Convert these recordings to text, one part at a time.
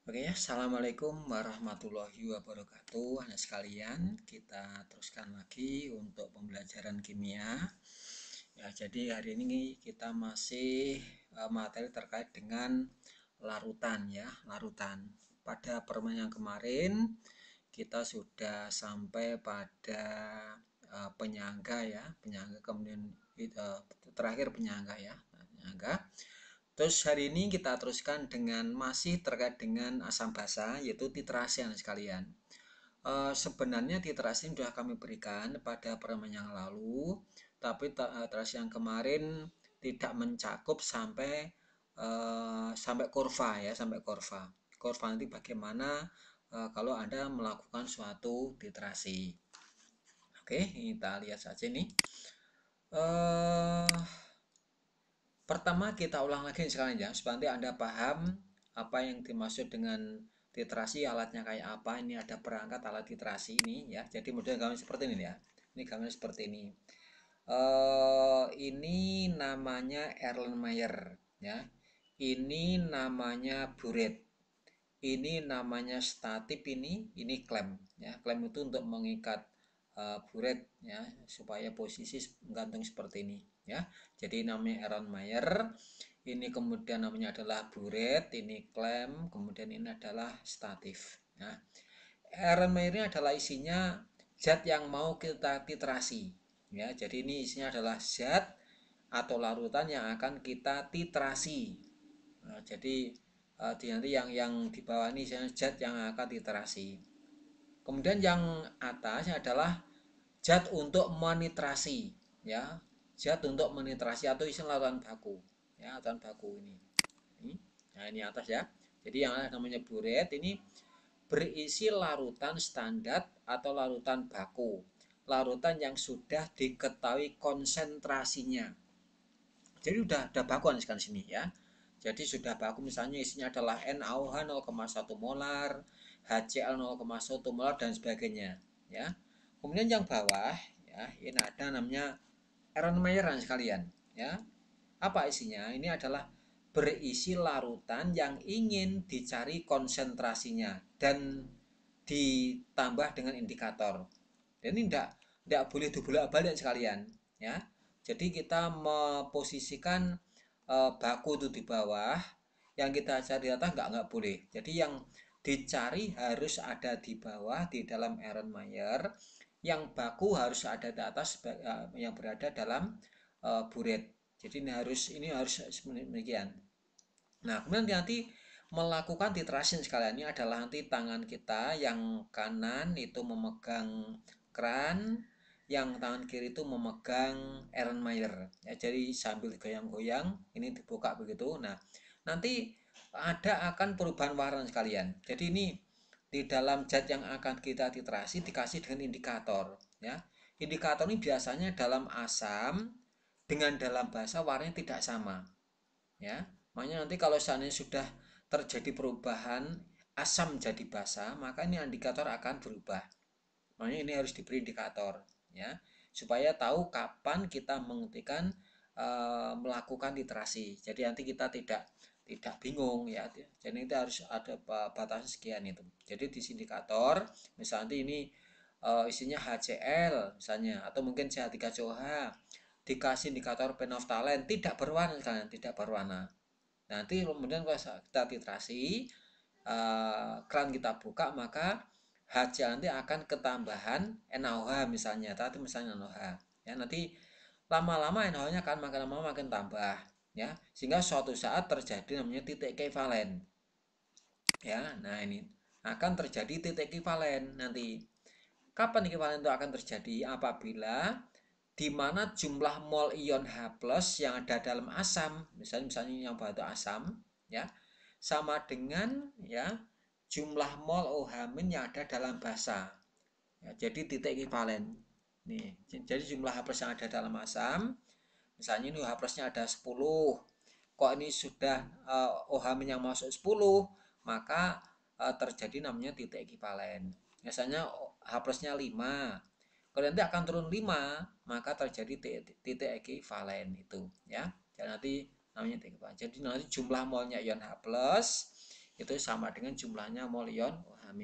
Oke ya, Assalamualaikum warahmatullahi wabarakatuh. Anak sekalian, kita teruskan lagi untuk pembelajaran kimia. Ya, jadi hari ini kita masih materi terkait dengan larutan ya, larutan. Pada pertemuan yang kemarin kita sudah sampai pada penyangga ya, penyangga kemudian terakhir penyangga ya, penyangga. Terus hari ini kita teruskan dengan masih terkait dengan asam basa yaitu titrasi anak sekalian. Sebenarnya titrasi sudah kami berikan pada pertemuan yang lalu, tapi titrasi yang kemarin tidak mencakup sampai kurva ya, sampai kurva. Kurva nanti bagaimana kalau Anda melakukan suatu titrasi. Oke, kita lihat saja nih. Eh Pertama kita ulang lagi sekalian ya, supaya nanti Anda paham apa yang dimaksud dengan titrasi, alatnya kayak apa. Ini ada perangkat alat titrasi ini ya. Jadi model gambar seperti ini ya. Ini gambar seperti ini. Ini namanya Erlenmeyer ya. Ini namanya buret. Ini namanya statip, ini klem ya. Klem itu untuk mengikat buret ya supaya posisi gantung seperti ini ya. Jadi namanya Erlenmeyer, ini kemudian namanya adalah buret, ini klem, kemudian ini adalah statif ya. Erlenmeyer ini adalah isinya zat yang mau kita titrasi ya. Jadi ini isinya adalah zat atau larutan yang akan kita titrasi. Nah, jadi nanti yang di bawah ini zat yang akan titrasi. Kemudian yang atas adalah zat untuk menitrasi ya, zat untuk menitrasi atau istilah larutan baku ya, larutan baku ini. Nah ini atas ya. Jadi yang namanya buret ini berisi larutan standar atau larutan baku, larutan yang sudah diketahui konsentrasinya. Jadi udah baku kan sini ya. Jadi sudah baku, misalnya isinya adalah NaOH 0,1 molar, HCl 0,1 molar dan sebagainya ya. Kemudian yang bawah ya, ini ada namanya Erlenmeyer sekalian ya. Apa isinya? Ini adalah berisi larutan yang ingin dicari konsentrasinya dan ditambah dengan indikator. Dan ini tidak boleh dibolak-balik sekalian ya. Jadi kita memposisikan baku itu di bawah, yang kita cari di atas nggak boleh. Jadi yang dicari harus ada di bawah di dalam Erlenmeyer, yang baku harus ada di atas yang berada dalam buret. Jadi ini harus demikian. Nah, kemudian nanti melakukan titrasi sekalian ini adalah nanti tangan kita yang kanan itu memegang keran, yang tangan kiri itu memegang Erlenmeyer. Ya, jadi sambil goyang-goyang ini dibuka begitu. Nah, nanti ada akan perubahan warna sekalian. Jadi ini di dalam zat yang akan kita titrasi dikasih dengan indikator ya. Indikator ini biasanya dalam asam dengan dalam basa warnanya tidak sama ya. Makanya nanti kalau seandainya sudah terjadi perubahan asam jadi basa, maka ini indikator akan berubah. Makanya ini harus diberi indikator ya, supaya tahu kapan kita menghentikan melakukan titrasi. Jadi nanti kita tidak bingung ya. Jadi itu harus ada batas sekian itu. Jadi di indikator misalnya ini isinya HCl misalnya, atau mungkin CH3COH, dikasih indikator phenolphthalein tidak berwarna kalian, tidak berwarna. Nanti kemudian kalau kita titrasi, keran kita buka, maka HC nanti akan ketambahan NaOH misalnya, tadi misalnya NaOH ya. Nanti lama-lama NaOH-nya akan makin lama makin tambah ya, sehingga suatu saat terjadi namanya titik ekivalen ya. Nah ini akan terjadi titik ekivalen nanti. Kapan ekivalen itu akan terjadi? Apabila di mana jumlah mol ion H+ yang ada dalam asam, misalnya yang batu asam ya, sama dengan ya jumlah mol OH- yang ada dalam basa. Ya, jadi titik ekivalen. Nih, jadi jumlah H+ yang ada dalam asam, misalnya ini H+-nya ada 10. Kok ini sudah OH- yang masuk 10, maka terjadi namanya titik ekivalen. Biasanya H+-nya 5. Kalau nanti akan turun 5, maka terjadi titik ekivalen itu ya. Jadi nanti namanya titik ekivalen. Jadi nanti jumlah molnya ion H+ itu sama dengan jumlahnya mol ion OH-.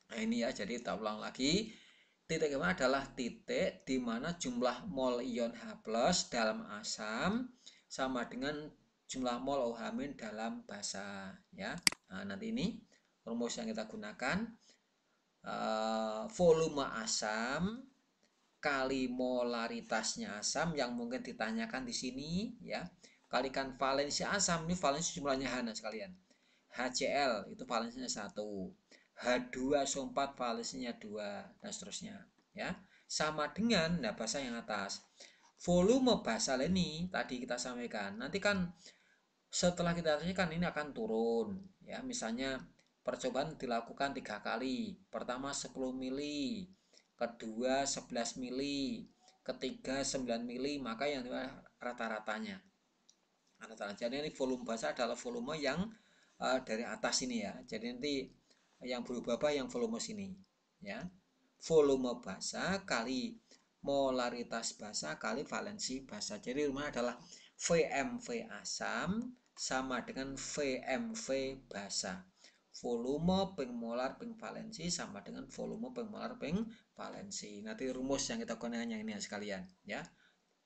Nah ini ya, jadi kita ulang lagi. Titik kemana adalah titik di mana jumlah mol ion H+ dalam asam sama dengan jumlah mol OH- dalam basa ya. Nah, nanti ini rumus yang kita gunakan, volume asam kali molaritasnya asam yang mungkin ditanyakan di sini ya, kalikan valensi asam, ini valensi jumlahnya H sekalian. HCl itu valensinya 1, H2SO4 valensinya 2, dan seterusnya ya. Sama dengan nah basa yang atas. Volume basal ini tadi kita sampaikan, nanti kan setelah kita kan ini akan turun ya. Misalnya percobaan dilakukan 3 kali. Pertama 10 mili, kedua 11 mili, ketiga 9 mili, maka yang rata-ratanya. Jadi ini volume basa adalah volume yang dari atas ini ya. Jadi nanti yang berubah yang volume sini ya. Volume basa kali molaritas basa kali valensi basa. Jadi rumah adalah VMV asam sama dengan VMV basa. Volume ping molar ping valensi sama dengan volume ping molar ping valensi. Nanti rumus yang kita gunakan yang ini ya sekalian ya.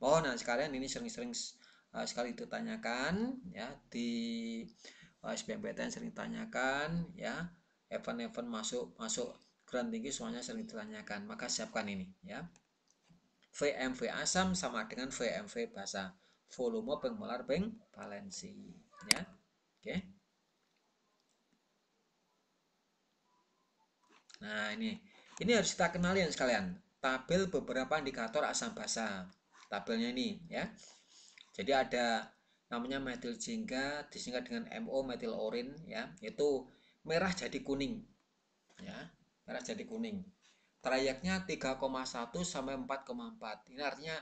Oh, nah sekalian ini sering-sering sekali ditanyakan ya di SBMPTN, sering ditanyakan ya, event-event masuk grand tinggi semuanya sering ditanyakan, maka siapkan ini ya. VMV asam sama dengan VMV basa, volume ping molar ping valensi ya. Oke. Nah, ini harus kita kenali ya sekalian. Tabel beberapa indikator asam basa. Tabelnya ini ya. Jadi ada namanya metil jingga disingkat dengan MO metil orin ya. Itu merah jadi kuning. Ya, merah jadi kuning. Trayeknya 3,1 sampai 4,4. Ini artinya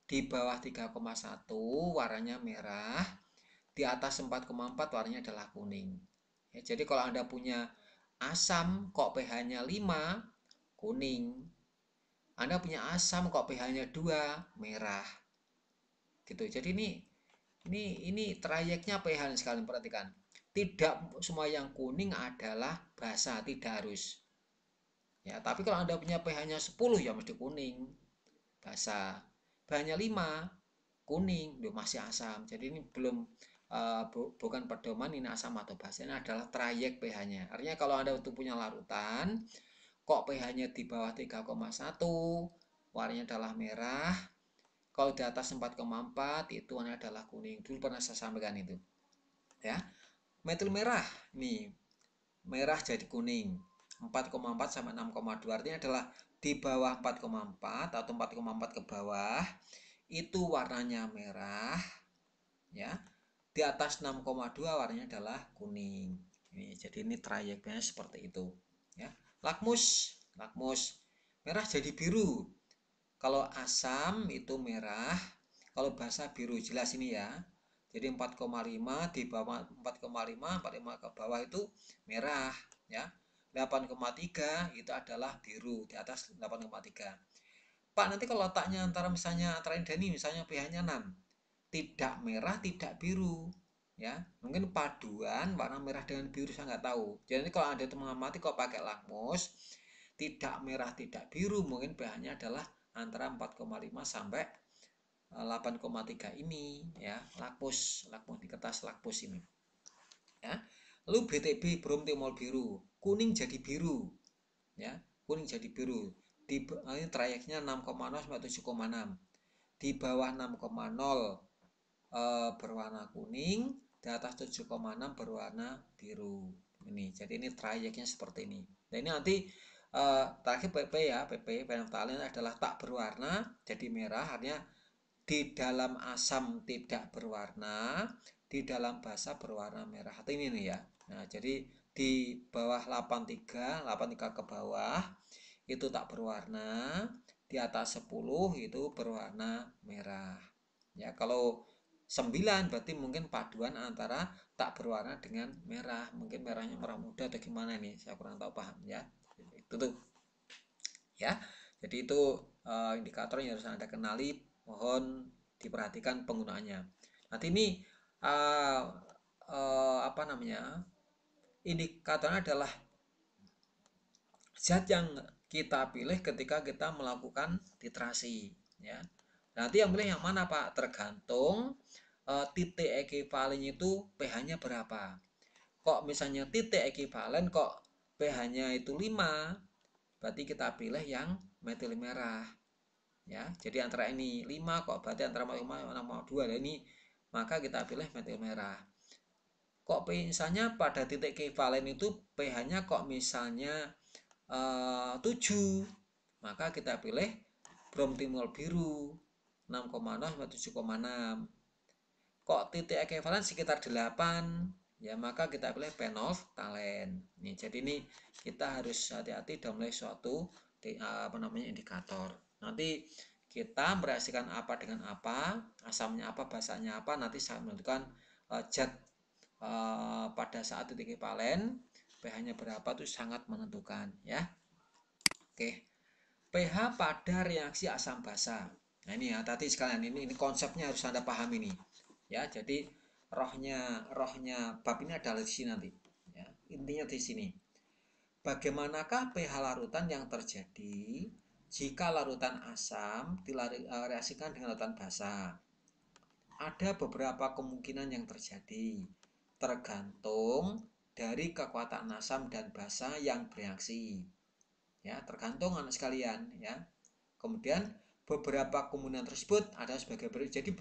di bawah 3,1 warnanya merah, di atas 4,4 warnanya adalah kuning. Ya, jadi kalau Anda punya asam kok pH-nya 5, kuning. Anda punya asam kok pH-nya 2, merah. Gitu. Jadi ini trayeknya pH sekalian perhatikan. Tidak semua yang kuning adalah basa, tidak harus. Ya, tapi kalau Anda punya pH-nya 10 ya mesti kuning, basa. pH-nya 5, kuning, masih asam. Jadi ini belum bukan pedoman ini asam atau basa, ini adalah trayek pH-nya. Artinya kalau Anda untuk punya larutan kok pH-nya di bawah 3,1, warnanya adalah merah. Kalau di atas 4,4 itu warnanya adalah kuning. Dulu pernah saya sampaikan itu. Ya. Metil merah nih. Merah jadi kuning. 4,4 sampai 6,2 artinya adalah di bawah 4,4 atau 4,4 ke bawah itu warnanya merah ya. Di atas 6,2 warnanya adalah kuning. Jadi ini trayeknya seperti itu ya. Lakmus merah jadi biru. Kalau asam itu merah, kalau basa biru, jelas ini ya. Jadi 4,5 di bawah 4,5, 45 ke bawah itu merah ya. 8,3 itu adalah biru, di atas 8,3. Pak, nanti kalau letaknya misalnya antara ini misalnya pH-nya 6. Tidak merah, tidak biru. Ya, mungkin paduan warna merah dengan biru saya nggak tahu. Jadi kalau Anda itu mengamati kok pakai lakmus, tidak merah, tidak biru, mungkin pH-nya adalah antara 4,5 sampai 8,3 ini ya, lakmus di kertas lakmus ini. Ya. Lalu BTB bromtimol biru, kuning jadi biru. Ya, kuning jadi biru. Ini trayeknya 6,0 sampai 7,6. Di bawah 6,0 berwarna kuning, di atas 7,6 berwarna biru. Ini, jadi ini trayeknya seperti ini. Dan ini nanti terakhir PP ya, PP penaftalin adalah tak berwarna, jadi merah, artinya di dalam asam tidak berwarna, di dalam basa berwarna merah. Atau ini nih ya. Nah, jadi di bawah 83 ke bawah itu tak berwarna, di atas 10 itu berwarna merah. Ya, kalau 9 berarti mungkin paduan antara tak berwarna dengan merah. Mungkin merahnya merah muda atau gimana nih, saya kurang tahu paham ya. Itu tuh. Ya. Jadi itu indikator yang harus Anda kenali, mohon diperhatikan penggunaannya. Nanti ini apa namanya? indikatornya adalah zat yang kita pilih ketika kita melakukan titrasi, ya. Nanti yang pilih yang mana, Pak? Tergantung titik ekivalen itu pH-nya berapa. Kok misalnya titik ekivalen kok pH-nya itu 5, berarti kita pilih yang metil merah, ya. Jadi antara ini 5 kok berarti antara 5 sama 2, ini maka kita pilih metil merah. Kok misalnya pada titik ekivalen itu pH-nya kok misalnya 7, maka kita pilih bromtimol biru 6,0 sampai 7,6. Kok titik ekivalen sekitar 8, ya maka kita pilih phenolphthalein. Nih, jadi ini kita harus hati-hati dalam memilih suatu indikator. Nanti kita mereaksikan apa dengan apa, asamnya apa, basanya apa, nanti saya menentukan zat pada saat titik ekivalen pH-nya berapa itu sangat menentukan, ya. Oke, pH pada reaksi asam basa. Nah ini ya, tadi sekalian ini konsepnya harus Anda paham ini. Ya, jadi rohnya bab ini adalah di sini nanti. Ya, intinya di sini. Bagaimanakah pH larutan yang terjadi jika larutan asam direaksikan dengan larutan basa? Ada beberapa kemungkinan yang terjadi, tergantung dari kekuatan asam dan basa yang bereaksi. Ya, tergantung anak sekalian, ya. Kemudian beberapa kemungkinan tersebut ada sebagai berikut. Jadi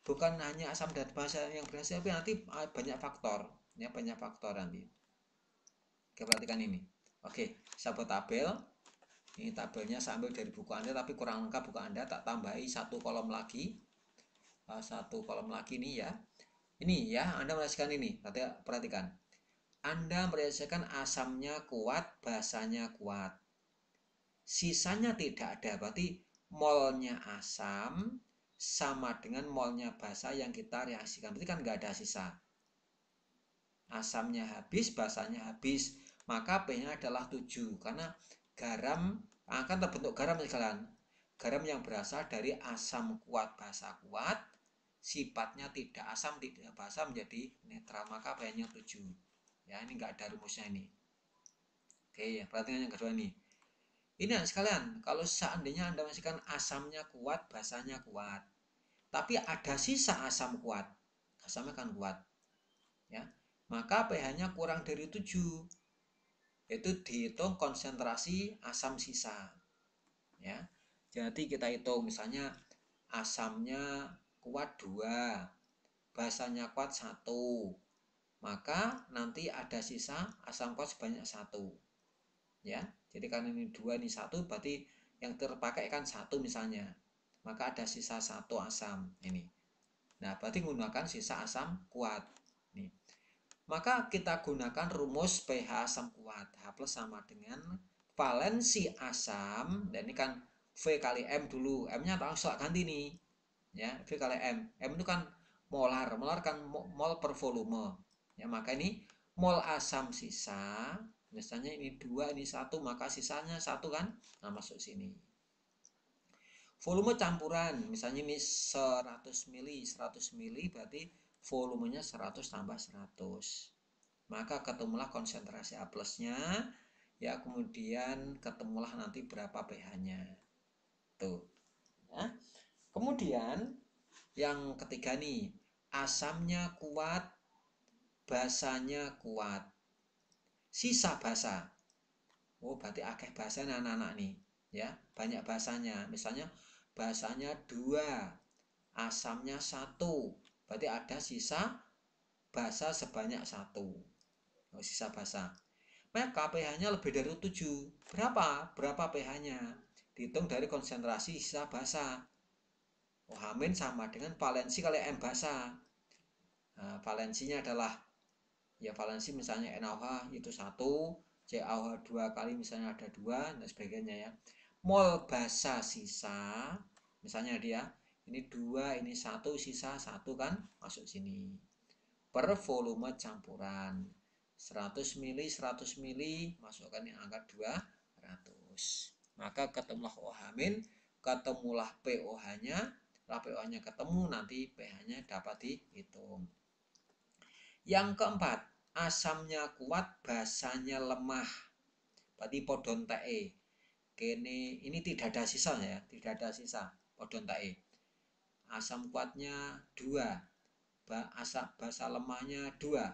bukan hanya asam dan basa yang berhasil, tapi nanti banyak faktor, ya, banyak faktor nanti. Oke, perhatikan ini. Oke, saya buat tabel. Ini tabelnya saya ambil dari buku Anda, tapi kurang lengkap buku Anda, tak tambahi satu kolom lagi. Satu kolom lagi nih, ya. Ini ya, Anda merasakan ini. Perhatikan. Anda merasakan asamnya kuat, basanya kuat. Sisanya tidak ada, berarti molnya asam sama dengan molnya basa yang kita reaksikan, berarti kan nggak ada sisa. Asamnya habis, basanya habis, maka pH-nya adalah 7 karena garam akan terbentuk garam sekalian. Garam yang berasal dari asam kuat, basa kuat, sifatnya tidak asam tidak basa menjadi netral, maka pH-nya 7. Ya, ini nggak ada rumusnya ini. Oke, perhatikan yang kedua nih. Ini sekalian, kalau seandainya Anda masukkan asamnya kuat, basanya kuat, tapi ada sisa asam kuat, asamnya kan kuat, ya, maka pH-nya kurang dari 7, yaitu dihitung konsentrasi asam sisa, ya. Jadi kita hitung misalnya asamnya kuat 2, basanya kuat 1, maka nanti ada sisa asam kuat sebanyak 1. Ya, jadi karena ini 2 ini 1, berarti yang terpakai kan 1 misalnya, maka ada sisa 1 asam ini. Nah, berarti menggunakan sisa asam kuat nih. Maka kita gunakan rumus pH asam kuat. H plus sama dengan valensi asam, dan ini kan V kali M dulu, M nya langsung ganti nih, ya, V kali M. M itu kan molar, molar kan mol per volume, ya, maka ini mol asam sisa, misalnya ini 2, ini 1, maka sisanya 1 kan, nah masuk sini. Volume campuran, misalnya ini 100 mili, 100 mili berarti volumenya 100 tambah 100, maka ketemulah konsentrasi A plusnya, ya, kemudian ketemulah nanti berapa pH-nya tuh, ya. Kemudian yang ketiga nih, asamnya kuat, basanya kuat, sisa basa. Oh, berarti akeh basanya anak-anak nih, ya, banyak basanya. Misalnya basanya 2, asamnya 1, berarti ada sisa basa sebanyak 1. Oh, sisa basa. Maka pH-nya lebih dari 7. Berapa? Berapa pH-nya? Dihitung dari konsentrasi sisa basa. OH- sama dengan valensi kali M basa. Nah, valensinya adalah, ya, valensi misalnya NaOH itu 1, CaOH 2 kali misalnya ada 2 dan sebagainya, ya. Mol basa sisa, misalnya dia ini 2, ini 1, sisa 1 kan masuk sini. Per volume campuran 100 mili 100 mili masukkan yang angka 200. Maka ketemulah OH-, ketemulah POH-nya. Setelah POH-nya ketemu, nanti pH-nya dapat dihitung. Yang keempat, asamnya kuat, basanya lemah. Berarti podon tae. Kene ini tidak ada sisa ya, tidak ada sisa. Podon tae. Asam kuatnya 2, basa lemahnya 2.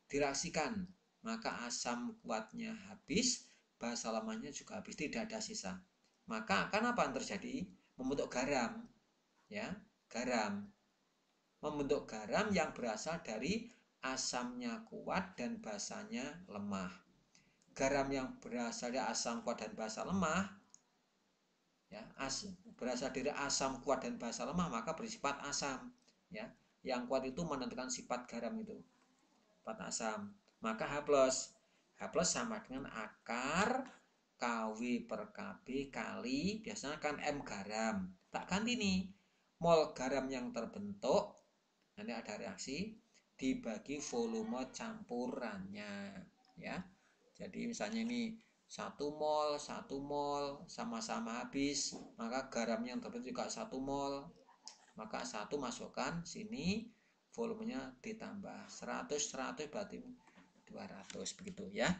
Direaksikan, maka asam kuatnya habis, basa lemahnya juga habis, tidak ada sisa. Maka akan apa yang terjadi? Membentuk garam, ya, garam. Membentuk garam yang berasal dari asamnya kuat dan basanya lemah. Garam yang berasal dari asam kuat dan basa lemah, ya, berasal dari asam kuat dan basa lemah, maka bersifat asam, ya. Yang kuat itu menentukan sifat garam itu, sifat asam. Maka H+ sama dengan akar KW per KB kali, biasanya kan M garam. Tak ganti nih, mol garam yang terbentuk, nanti ada reaksi, dibagi volume campurannya, ya. Jadi misalnya ini 1 mol sama-sama habis, maka garam yang terbentuk juga 1 mol, maka 1 masukkan sini, volumenya ditambah 100 berarti 200, begitu ya.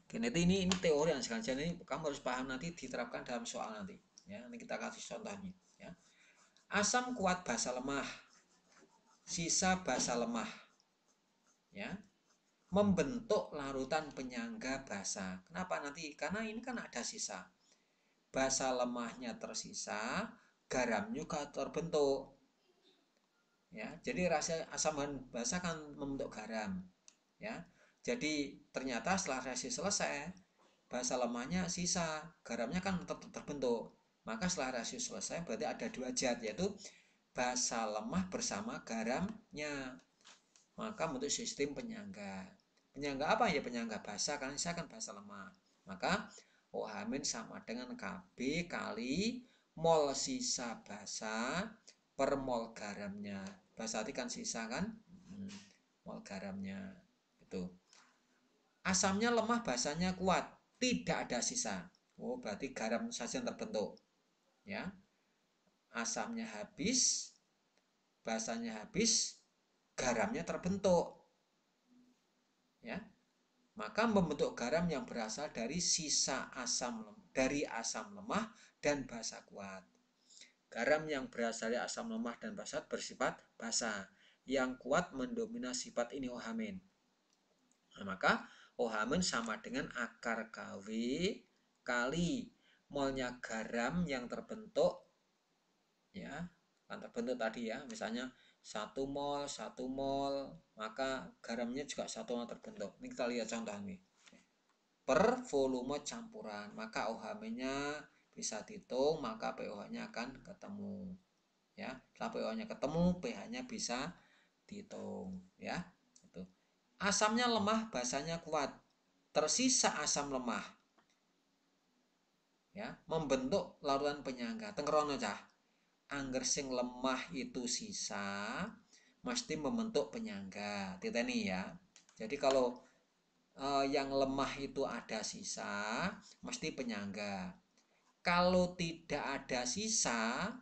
Oke, nanti ini teori yang sekalian ini kamu harus paham, nanti diterapkan dalam soal nanti, ya. Ini kita kasih contohnya, ya. Asam kuat basa lemah, sisa basa lemah, ya, membentuk larutan penyangga basa. Kenapa nanti? Karena ini kan ada sisa. Basa lemahnya tersisa, garam juga terbentuk. Ya, jadi rasa asam dan basa kan membentuk garam. Ya, jadi ternyata setelah reaksi selesai, basa lemahnya sisa, garamnya kan tetap terbentuk. Maka setelah reaksi selesai berarti ada 2 zat, yaitu basa lemah bersama garamnya. Maka bentuk sistem penyangga. Penyangga apa ya? Penyangga basa, karena sisa kan basa lemah. Maka OH- sama dengan KB kali mol sisa basa per mol garamnya. Basa tadi kan sisa kan, mol garamnya itu. Asamnya lemah, basanya kuat, tidak ada sisa. Oh, berarti garam saja yang terbentuk, ya. Asamnya habis, basanya habis, garamnya terbentuk, ya. Maka membentuk garam yang berasal dari sisa asam lemah dan basa kuat. Garam yang berasal dari asam lemah dan basa bersifat basa. Yang kuat mendominasi sifat ini OH-. Nah, maka OH- sama dengan akar KW kali molnya garam yang terbentuk, ya, kan terbentuk tadi ya, misalnya 1 mol, maka garamnya juga 1 mol terbentuk. Ini kita lihat contoh ini. Per volume campuran, maka OH-nya bisa dihitung, maka pOH-nya akan ketemu, ya. Setelah pOH-nya ketemu, pH-nya bisa dihitung, ya. Itu. Asamnya lemah, basanya kuat, tersisa asam lemah, ya, membentuk larutan penyangga. Tenggerono cah, angger sing lemah itu sisa, mesti membentuk penyangga. Titeni ya. Jadi kalau yang lemah itu ada sisa, mesti penyangga. Kalau tidak ada sisa,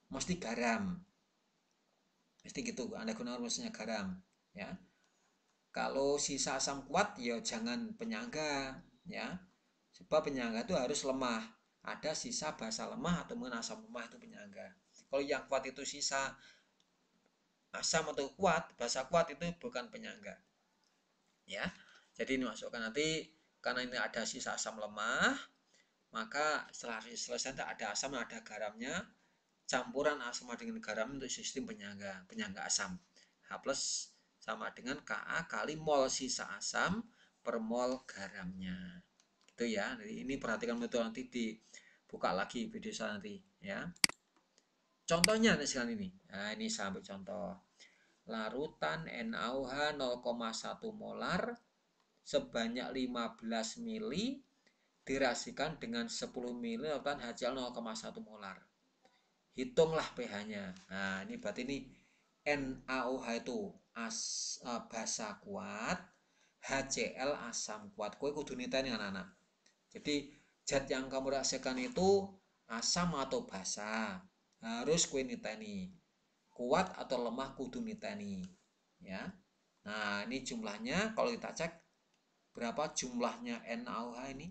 mesti garam. Mesti gitu, Anda gunakan rumusnya garam, ya. Kalau sisa asam kuat, ya jangan penyangga, ya. Sebab penyangga itu harus lemah. Ada sisa basa lemah atau mungkin asam lemah, itu penyangga. Kalau yang kuat itu sisa asam atau kuat, basa kuat, itu bukan penyangga, ya. Jadi ini masukkan nanti, karena ini ada sisa asam lemah, maka setelah selesai ada asam, ada garamnya, campuran asam dengan garam untuk sistem penyangga asam. H+ sama dengan Ka kali mol sisa asam per mol garamnya. Gitu ya. Jadi ini perhatikan betul, nanti dibuka lagi video saya nanti, ya. Contohnya nih sekarang ini. Nah, ini sampai contoh. Larutan NaOH 0,1 molar sebanyak 15 mili dirasikan dengan 10 mili larutan HCl 0,1 molar. Hitunglah pH-nya. Nah, ini berarti ini NaOH itu basa kuat, HCl asam kuat. Kowe kudu niteni anak-anak. Jadi zat yang kamu reaksikan itu asam atau basa, harus kowe niteni. Kuat atau lemah kudu niteni, ya. Nah, ini jumlahnya kalau kita cek berapa jumlahnya NaOH ini.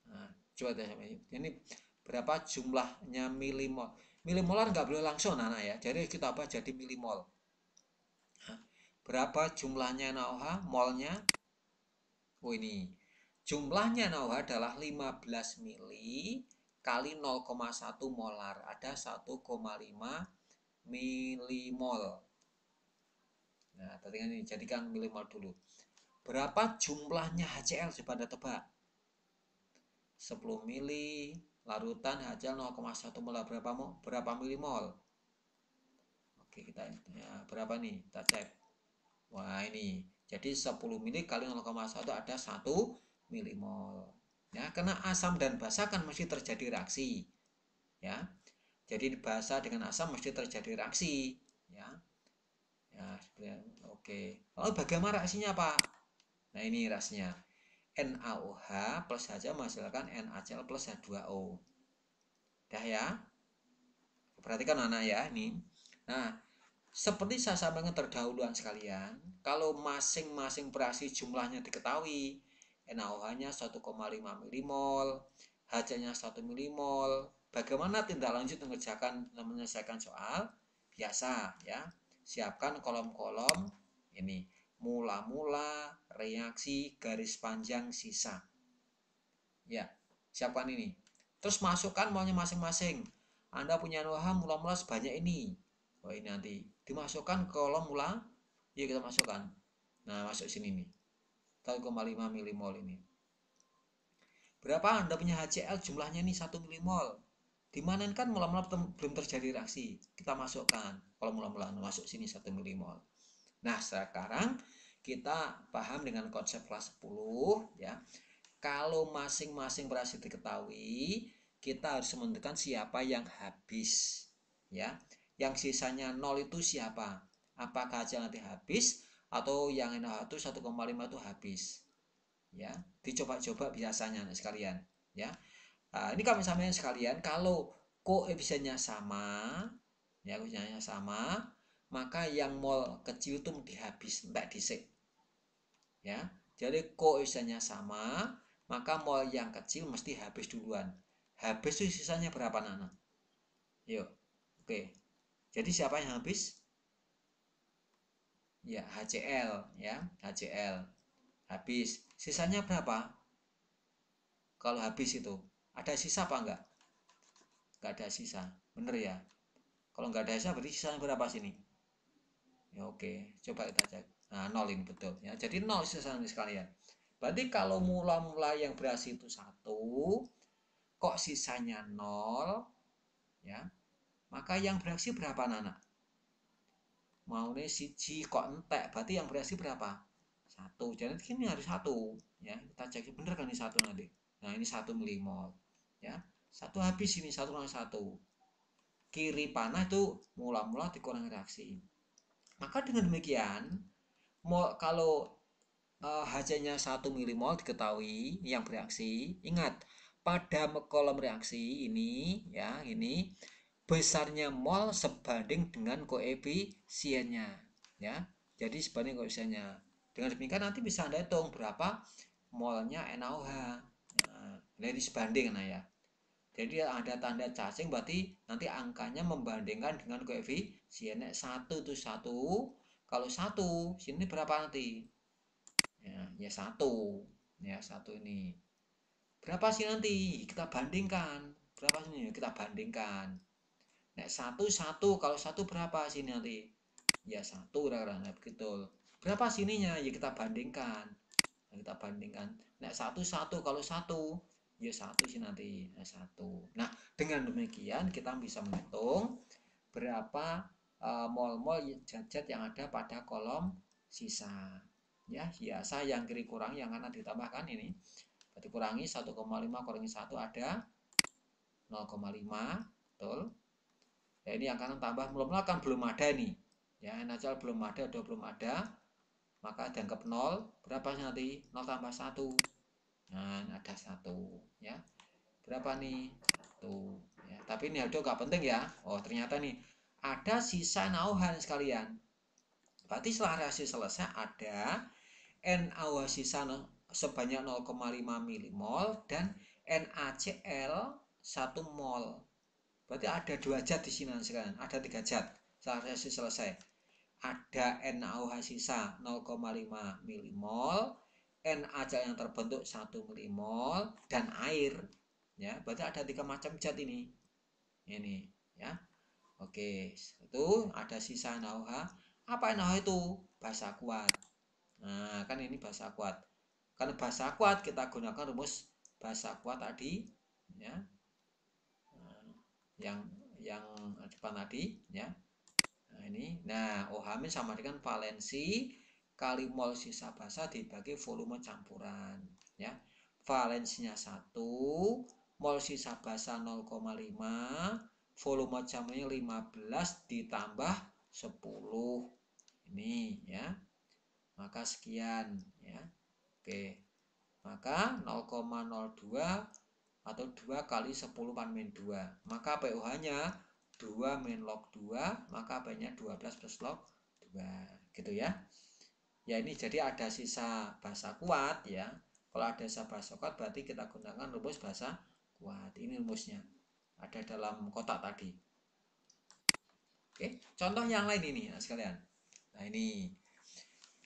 Nah, coba ini berapa jumlahnya milimol. Milimolar nggak boleh langsung anak ya. Jadi kita apa jadi milimol. Nah, berapa jumlahnya NaOH? Molnya. Oh ini. Jumlahnya NaOH adalah 15 mili kali 0,1 molar. Ada 1,5 milimol. Nah, tadi kan ini jadikan milimol dulu. Berapa jumlahnya HCl? Coba Anda tebak. 10 mili larutan HCl 0,1 mol berapa milimol? Oke, kita ya, berapa nih? Kita cek. Wah, ini. Jadi 10 mili kali 0,1 ada 1 milimol. Ya, karena asam dan basa kan mesti terjadi reaksi. Ya. Jadi basa dengan asam mesti terjadi reaksi, ya. Ya, oke. Lalu bagaimana reaksinya, Pak? Nah, ini reaksinya. NaOH plus HCl menghasilkan NaCl plus H2O. Dah ya. Perhatikan anak ya ini. Nah, seperti saya sampaikan terdahuluan sekalian, kalau masing-masing reaksi jumlahnya diketahui, NaOH-nya 1,5 milimol, HCl-nya 1 milimol. Bagaimana tindak lanjut menyelesaikan soal? Biasa ya. Siapkan kolom-kolom ini. Mula-mula, reaksi, garis panjang, sisa. Ya, siapkan ini. Terus masukkan maunya masing-masing. Anda punya NaOH mula-mula sebanyak ini. Oh, ini nanti dimasukkan ke kolom mula. Yuk kita masukkan. Nah, masuk sini nih. 1,5 milimol ini. Berapa Anda punya HCl jumlahnya ini 1 milimol. Dimana kan mula-mula belum terjadi reaksi. Kita masukkan. Kalau mula-mula masuk sini 1 milimol. Nah, sekarang kita paham dengan konsep kelas 10 ya. Kalau masing-masing reaksi diketahui, kita harus menentukan siapa yang habis. Ya, yang sisanya 0 itu siapa? Apakah HCl nanti habis atau yang NaOH itu 1,5 itu habis? Ya, dicoba-coba biasanya sekalian. Ya, nah, ini kami sampaikan sekalian, kalau koefisiennya sama, ya koefisiennya sama, maka yang mol kecil itu dihabis, enggak disik. Ya, jadi koefisiennya sama, maka mol yang kecil mesti habis duluan. Habis itu sisanya berapa Nana? Yuk, oke. Jadi siapa yang habis? Ya, HCl ya, HCl. Habis. Sisanya berapa? Kalau habis itu, ada sisa apa enggak? Enggak ada sisa. Bener ya? Kalau enggak ada sisa berarti sisanya berapa sini? Ya oke, coba kita cek. Nah, 0 ini betul ya. Jadi 0 sisanya sekalian. Berarti kalau mula-mula yang bereaksi itu 1, kok sisanya 0 ya, maka yang bereaksi berapa Nana? Mau nih siji kok entek, berarti yang bereaksi berapa? 1. Jadi ini harus 1 ya. Kita cek bener kan ini 1 nanti. Nah, ini 1 milimol ya. 1 habis ini 1 kurang 1. Kiri panah itu mula-mula dikurangi reaksi. Maka dengan demikian, kalau HC-nya 1 milimol diketahui yang bereaksi, ingat pada kolom reaksi ini ya, ini besarnya mol sebanding dengan koefisiennya ya. Jadi sebanding koefisiennya. Dengan demikian nanti bisa Anda hitung berapa molnya NaOH. Nah, ini sebanding nah ya. Jadi ada tanda cacing berarti nanti angkanya membandingkan dengan koefisiennya 1 itu 1. Kalau 1 sini berapa nanti? Ya 1. Ya 1 ini. Berapa sih nanti? Kita bandingkan. Berapa sini? Kita bandingkan. Nah, 1 kalau 1 berapa sini nanti? Ya 1 nah, begitu. Berapa sininya? Ya kita bandingkan. Nah, kita bandingkan. Nah, 1 kalau 1 ya 1 sih nanti. Nah, 1. Nah, dengan demikian kita bisa menghitung berapa mol-mol zat-zat yang ada pada kolom sisa. Ya, biasa yang kiri kurang yang kanan ditambahkan ini. Berarti kurangi 1,5 kurangi 1 ada 0,5, betul. Ya, ini yang kanan tambah mula-mula kan belum ada nih. Ya, NaCl belum ada, udah belum ada. Maka dianggap 0. Berapa nanti? 0 tambah 1. Nah, ada 1 ya. Berapa nih? 1 ya. Tapi ini aduh gak penting ya. Oh, ternyata nih ada sisa NaOH sekalian. Berarti setelah reaksi selesai ada NaOH sisa sebanyak 0,5 milimol dan NaCl 1 mol. Berarti ada 2 zat di sini sekarang. Ada 3 zat setelah reaksi selesai. Ada NaOH sisa 0,5 milimol, NaCl yang terbentuk 1 milimol, dan air. Ya, berarti ada 3 macam zat ini. Ini, ya. Oke, itu ada sisa NaOH. Apa NaOH itu? Basa kuat. Nah, kan ini basa kuat. Karena basa kuat kita gunakan rumus basa kuat tadi, ya. Yang depan tadi, ya. Nah, ini. Nah, OH- sama dengan valensi kali mol sisa basa dibagi volume campuran, ya. Valensinya 1, mol sisa basa 0,5, volume campurannya 15 ditambah 10. Ini, ya. Maka sekian, ya. Oke. Maka 0,02 atau 2 kali 10 pan-2. Maka pOH-nya 2 min log 2, maka AP-nya 12 plus log 2. Gitu ya. Ya ini jadi ada sisa basa kuat ya. Kalau ada sisa basa kuat berarti kita gunakan rumus basa kuat. Ini rumusnya. Ada dalam kotak tadi. Oke, contoh yang lain ini ya sekalian. Nah ini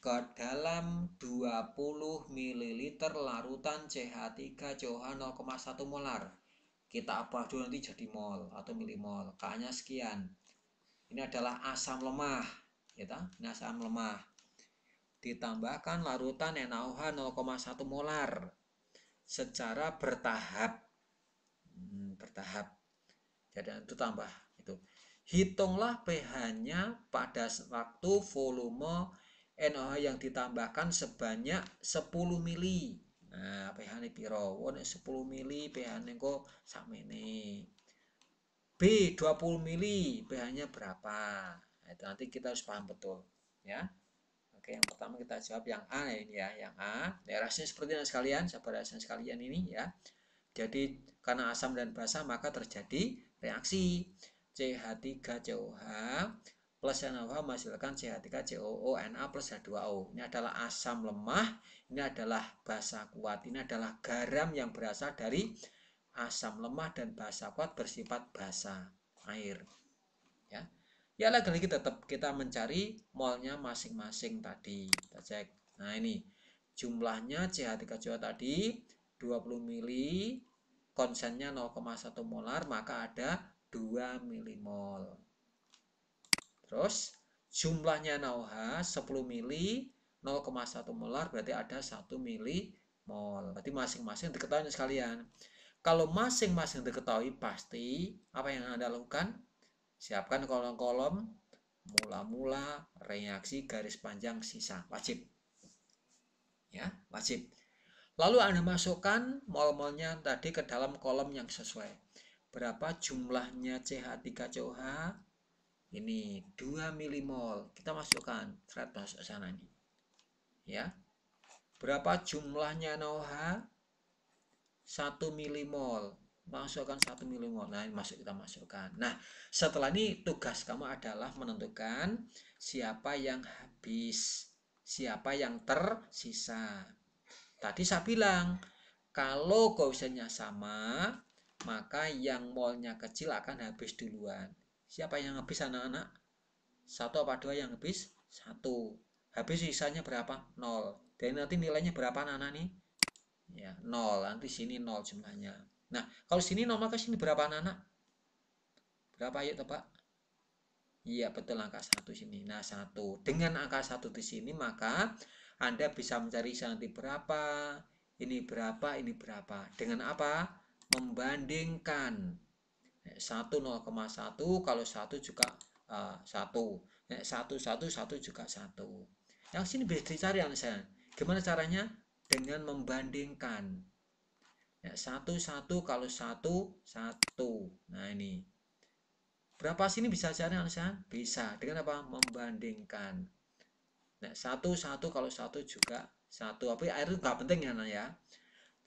ke dalam 20 ml larutan CH3COH 0,1 molar. Kita ubah dulu nanti jadi mol atau milimol. K-nya sekian. Ini adalah asam lemah, ya. Ini asam lemah. Ditambahkan larutan NaOH 0,1 molar secara bertahap. Bertahap. Jadi itu tambah itu. Hitunglah pH-nya pada waktu volume NaOH yang ditambahkan sebanyak 10 mili. Nah, pH ini piro? 10 mili pH ini kok sakmene. B 20 mili pH-nya berapa? Nah, itu nanti kita harus paham betul, ya. Oke, yang pertama kita jawab yang A ini ya, yang A. Reaksinya seperti ini sekalian, sahabat reaksi sekalian ini ya. Jadi karena asam dan basa maka terjadi reaksi CH3COH plus NaOH menghasilkan CH3COO Na plus H2O. Ini adalah asam lemah, ini adalah basa kuat, ini adalah garam yang berasal dari asam lemah dan basa kuat bersifat basa air. Ya, ya lagi-lagi tetap kita mencari molnya masing-masing tadi. Kita cek. Nah ini jumlahnya CH3COH tadi 20 mili, konsennya 0,1 molar, maka ada 2 milimol. Terus jumlahnya NaOH 10 mili, 0,1 molar berarti ada 1 milimol. Berarti masing-masing diketahui sekalian. Kalau masing-masing diketahui pasti apa yang Anda lakukan? Siapkan kolom-kolom mula-mula, reaksi, garis panjang, sisa. Wajib. Ya, wajib. Lalu Anda masukkan mol-molnya tadi ke dalam kolom yang sesuai. Berapa jumlahnya CH3COH? Ini 2 milimol. Kita masukkan, thread masuk ke sana ini. Ya. Berapa jumlahnya NaOH? 1 milimol. Masukkan 1 milimol. Nah, ini kita masukkan. Nah, setelah ini tugas kamu adalah menentukan siapa yang habis, siapa yang tersisa. Tadi saya bilang, kalau koefisiennya sama, maka yang molnya kecil akan habis duluan. Siapa yang habis anak-anak? 1 apa 2 yang habis? 1. Habis sisanya berapa? 0. Dan nanti nilainya berapa anak-anak nih? Ya, 0. Nanti sini 0 jumlahnya. Nah, kalau sini 0 maka sini berapa anak-anak? Berapa ayo tebak? Iya, betul angka 1 sini. Nah, 1. Dengan angka 1 di sini maka Anda bisa mencari nanti berapa, ini berapa, ini berapa. Dengan apa? Membandingkan. 1 0,1 kalau 1 juga 1. 1 1 1 juga 1. Yang sini bisa dicari saya. Gimana caranya? Dengan membandingkan. 1 1 kalau 1 1. Nah, ini. Berapa sini bisa cari saya? Bisa. Dengan apa? Membandingkan. Nah, 1 1 kalau 1 juga 1. Tapi air itu nggak penting ya.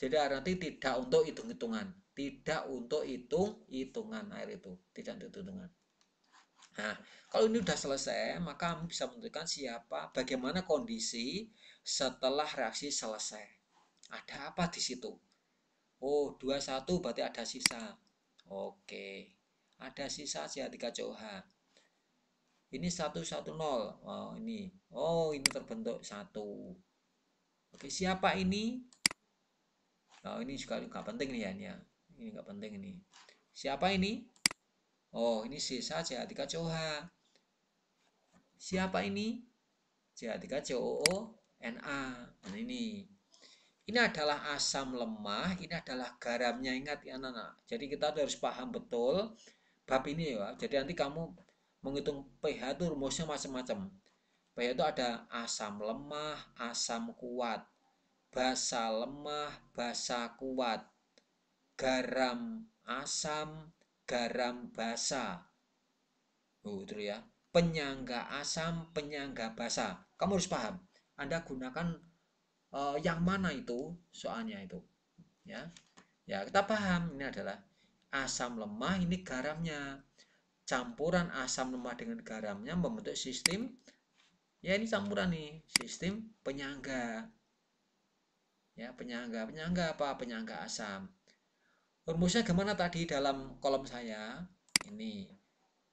Jadi nanti tidak untuk hitung-hitungan. Tidak untuk hitung-hitungan air itu. Tidak untuk hitungan. Nah, kalau ini sudah selesai, maka kamu bisa menentukan bagaimana kondisi setelah reaksi selesai. Ada apa di situ? Oh, 21 berarti ada sisa. Oke. Ada sisa CH3COH. Ini 110. Oh, ini. Oh, ini terbentuk 1. Oke, siapa ini? Oh, ini juga nggak penting nih ya, ini ya. Ini nggak penting ini. Siapa ini? Oh, ini sisa CH3COH. Siapa ini? CH3COO-NA. Nah, ini adalah asam lemah, ini adalah garamnya. Ingat ya anak-anak. Jadi kita harus paham betul bab ini ya. Jadi nanti kamu menghitung pH itu rumusnya macam-macam. pH itu ada asam lemah, asam kuat, basa lemah, basa kuat, garam asam, garam basa. Itu ya. Penyangga asam, penyangga basa. Kamu harus paham. Anda gunakan yang mana itu soalnya itu, ya. Ya, kita paham ini adalah asam lemah, ini garamnya. Campuran asam lemah dengan garamnya membentuk sistem, ya ini campuran nih, sistem penyangga. Ya, penyangga. Penyangga apa? Penyangga asam. Rumusnya gimana tadi dalam kolom saya? Ini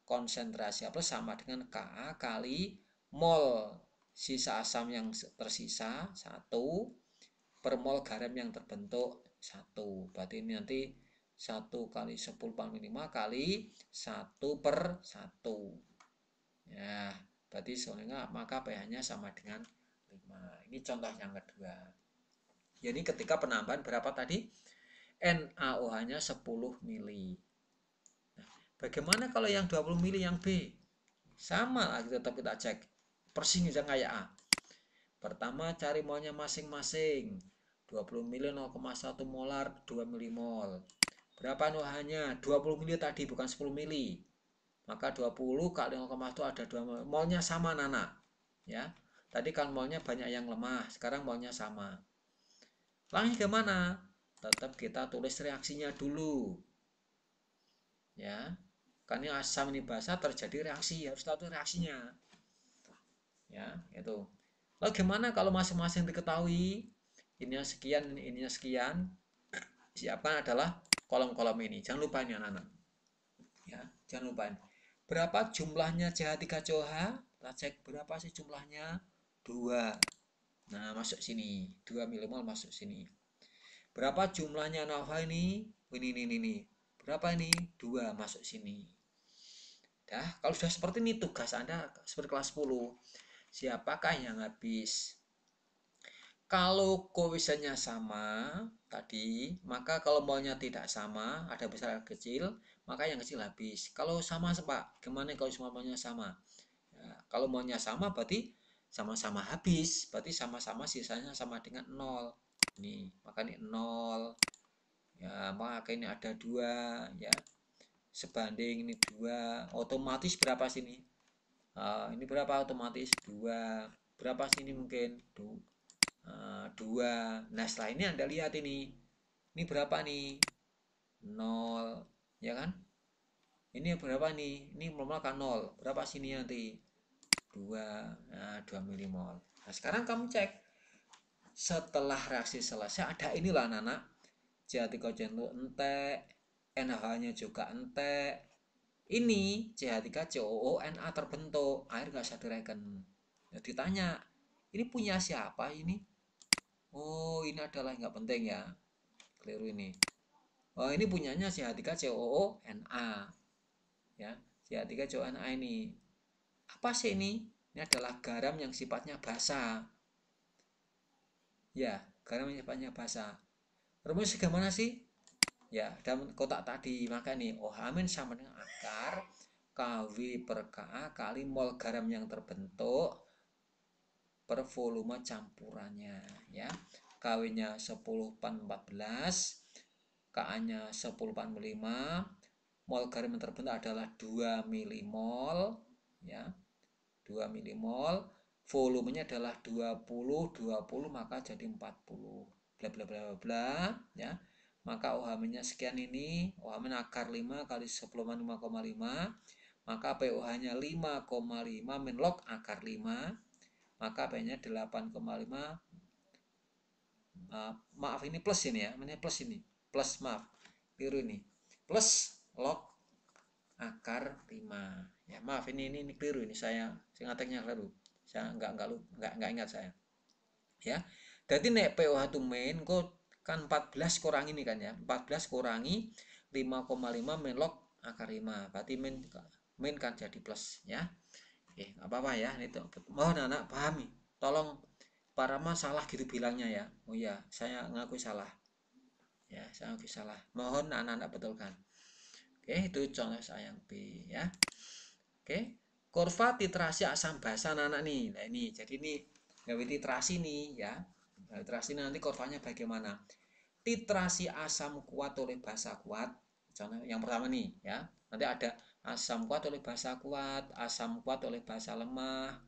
konsentrasi apa sama dengan Ka kali mol sisa asam yang tersisa 1 per mol garam yang terbentuk 1. Berarti ini nanti 1 kali 10⁻5 kali 1/1. Ya, berarti soalnya maka pH-nya sama dengan 5. Ini contoh yang kedua. Jadi ketika penambahan berapa tadi? NaOH-nya 10 mili. Nah, bagaimana kalau yang 20 mili yang B? Sama lagi tetap kita cek. Persis aja kayak A. Pertama cari molnya masing-masing. 20 mili 0,1 molar 2 milimol. Berapa NaOH-nya? 20 mili tadi bukan 10 mili. Maka 20 kali 0,1 ada 2 mol. Molnya sama Nana. Ya. Tadi kan molnya banyak yang lemah, sekarang molnya sama. Langkah kemana? Tetap kita tulis reaksinya dulu. Ya. Karena asam ini basa terjadi reaksi, harus tahu reaksinya. Ya, itu. Lalu gimana kalau masing-masing diketahui? Ininya sekian, ininya sekian. Siapkan adalah kolom-kolom ini. Jangan lupa ini anak-anak. Ya, jangan lupa. Berapa jumlahnya CH3COH? Kita cek berapa sih jumlahnya? 2. Nah, masuk sini. 2 milimol masuk sini. Berapa jumlahnya NaOH ini? Ini. Berapa ini? 2 masuk sini. Dah, kalau sudah seperti ini tugas Anda seperti kelas 10. Siapakah yang habis? Kalau koefisiennya sama tadi, maka kalau molnya tidak sama, ada besar ada kecil, maka yang kecil habis. Kalau sama, Pak, gimana kalau semua molnya sama? Ya, kalau molnya sama berarti sama-sama habis, berarti sama-sama sisanya sama dengan 0. Nih, maka ini 0. Ya, maka ini ada 2, ya. Sebanding ini 2, otomatis berapa sini? Ini berapa otomatis? 2. Berapa sini mungkin? 2. Nah, setelah ini Anda lihat ini berapa nih? 0, ya kan? Ini berapa nih? Ini kan 0. Berapa sini nanti? 2. Nah, 2 milimol. Nah, sekarang kamu cek. Setelah reaksi selesai ada inilah anak-anak. CH3COO itu entek, NH-nya juga entek. Ini CH3COO-NA terbentuk, air nggak bisa direken. Ya, ditanya, ini punya siapa ini? Oh, ini adalah nggak penting ya, keliru ini. Oh, ini punyanya CH3COO-NA. Ya, CH3COO-NA ini. Apa sih ini? Ini adalah garam yang sifatnya basa. Ya, garam yang sifatnya basa. Rumus bagaimana sih? Ya, dalam kotak tadi, maka nih OH- sama dengan akar KW per Ka kali mol garam yang terbentuk per volume campurannya, ya. KW-nya 10/14, Ka-nya 10/5, mol garam yang terbentuk adalah 2 milimol, ya. 2 milimol, volumenya adalah 20 maka jadi 40. Bla bla bla bla, ya. Maka OH-nya sekian ini, OH akar 5 kali 10/5,5 maka pOH-nya 5,5 min log akar 5, maka pH-nya 8,5. Maaf ini plus ini ya, ini plus ini. Plus, maaf. Keliru ini. Plus log akar 5. Ya, maaf ini keliru ini, saya ngateknya keliru. Saya enggak ingat saya. Ya. Jadi nek pOH itu min kok kan 14 kurang ini kan ya. 14 kurangi 5,5 min log akar 5. Berarti min kan jadi plus ya. Oke, nggak apa-apa ya. Itu mohon anak pahami. Tolong Pak Rama salah gitu bilangnya ya. Oh ya, saya ngaku salah. Ya, saya ngaku salah. Mohon anak-anak betulkan. Oke, itu contoh saya yang B ya. Oke. Kurva titrasi asam basa anak-anak nih. Nah, ini jadi ini gawe titrasi nih ya. Nah, titrasi nanti kurvanya bagaimana? Titrasi asam kuat oleh basa kuat. Contoh yang pertama nih ya. Nanti ada asam kuat oleh basa kuat, asam kuat oleh basa lemah,